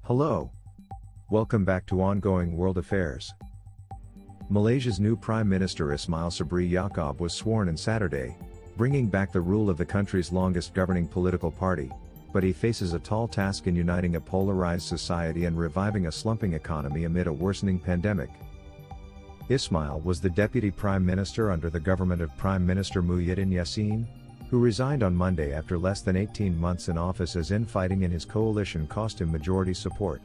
Hello. Welcome back to Ongoing World Affairs. Malaysia's new Prime Minister Ismail Sabri Yaakob was sworn in Saturday, bringing back the rule of the country's longest governing political party, but he faces a tall task in uniting a polarized society and reviving a slumping economy amid a worsening pandemic. Ismail was the deputy prime minister under the government of Prime Minister Muhyiddin Yassin, who resigned on Monday after less than 18 months in office as infighting in his coalition cost him majority support.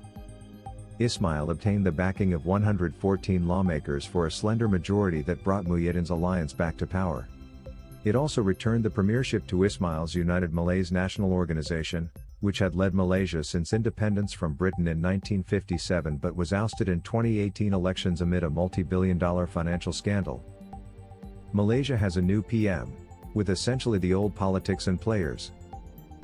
Ismail obtained the backing of 114 lawmakers for a slender majority that brought Muhyiddin's alliance back to power. It also returned the premiership to Ismail's United Malays National Organization, which had led Malaysia since independence from Britain in 1957 but was ousted in 2018 elections amid a multi-billion-dollar financial scandal. Malaysia has a new PM, with essentially the old politics and players.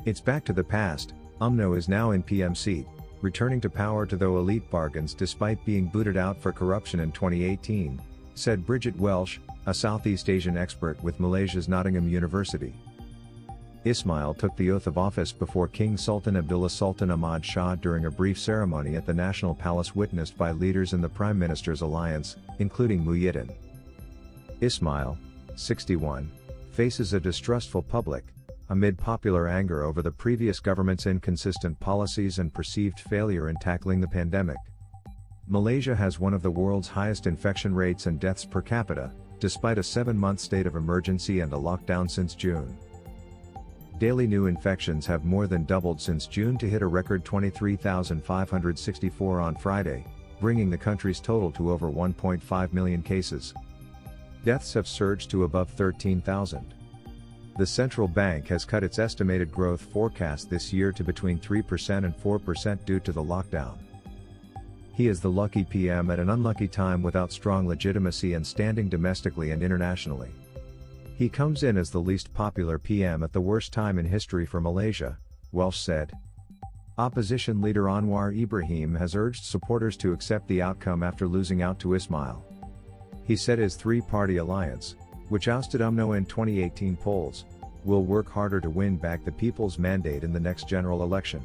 It's back to the past. UMNO is now in PM seat, returning to power to throw elite bargains despite being booted out for corruption in 2018, said Bridget Welsh, a Southeast Asian expert with Malaysia's Nottingham University. Ismail took the oath of office before King Sultan Abdullah Sultan Ahmad Shah during a brief ceremony at the National Palace witnessed by leaders in the Prime Minister's alliance, including Muhyiddin. Ismail, 61, faces a distrustful public, amid popular anger over the previous government's inconsistent policies and perceived failure in tackling the pandemic. Malaysia has one of the world's highest infection rates and deaths per capita, despite a 7-month state of emergency and a lockdown since June. Daily new infections have more than doubled since June to hit a record 23,564 on Friday, bringing the country's total to over 1.5 million cases. Deaths have surged to above 13,000. The central bank has cut its estimated growth forecast this year to between 3% and 4% due to the lockdown. He is the lucky PM at an unlucky time without strong legitimacy and standing domestically and internationally. He comes in as the least popular PM at the worst time in history for Malaysia, Welsh said. Opposition leader Anwar Ibrahim has urged supporters to accept the outcome after losing out to Ismail. He said his three-party alliance, which ousted UMNO in 2018 polls, will work harder to win back the people's mandate in the next general election.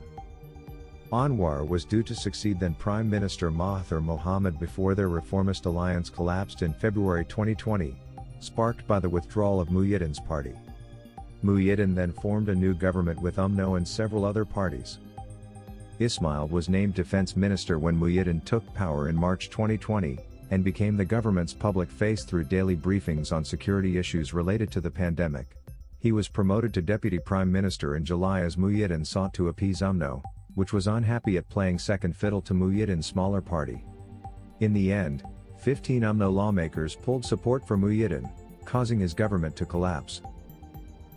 Anwar was due to succeed then Prime Minister Mahathir Mohamad before their reformist alliance collapsed in February 2020, sparked by the withdrawal of Muhyiddin's party. Muhyiddin then formed a new government with UMNO and several other parties. Ismail was named defense minister when Muhyiddin took power in March 2020, and became the government's public face through daily briefings on security issues related to the pandemic. He was promoted to deputy prime minister in July as Muhyiddin sought to appease UMNO, which was unhappy at playing second fiddle to Muhyiddin's smaller party. In the end, 15 UMNO lawmakers pulled support for Muhyiddin, causing his government to collapse.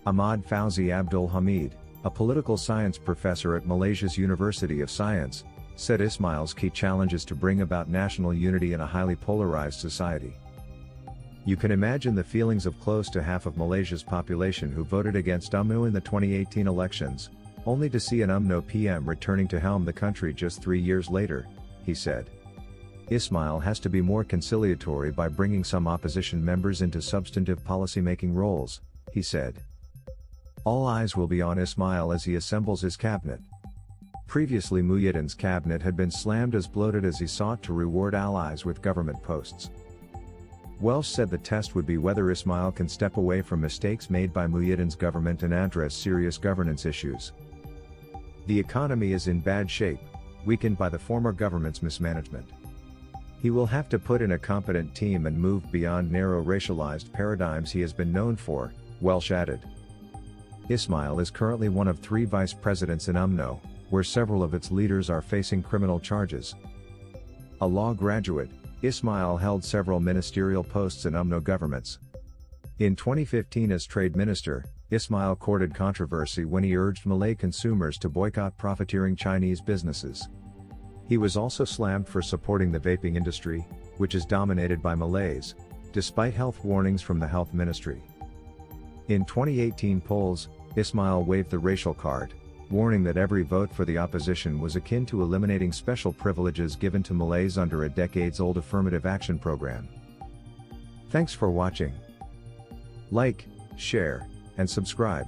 Ahmad Fauzi Abdul Hamid, a political science professor at Malaysia's University of Science, said Ismail's key challenge is to bring about national unity in a highly polarized society. You can imagine the feelings of close to half of Malaysia's population who voted against UMNO in the 2018 elections, only to see an UMNO PM returning to helm the country just 3 years later, he said. Ismail has to be more conciliatory by bringing some opposition members into substantive policy-making roles, he said. All eyes will be on Ismail as he assembles his cabinet. Previously Muhyiddin's cabinet had been slammed as bloated as he sought to reward allies with government posts. Welsh said the test would be whether Ismail can step away from mistakes made by Muhyiddin's government and address serious governance issues. The economy is in bad shape, weakened by the former government's mismanagement. He will have to put in a competent team and move beyond narrow racialized paradigms he has been known for, Welsh added. Ismail is currently one of 3 vice presidents in UMNO, where several of its leaders are facing criminal charges. A law graduate, Ismail held several ministerial posts in UMNO governments. In 2015 as trade minister, Ismail courted controversy when he urged Malay consumers to boycott profiteering Chinese businesses. He was also slammed for supporting the vaping industry, which is dominated by Malays, despite health warnings from the health ministry. In 2018 polls, Ismail waved the racial card, warning that every vote for the opposition was akin to eliminating special privileges given to Malays under a decades-old affirmative action program. Thanks for watching. Like, share, and subscribe.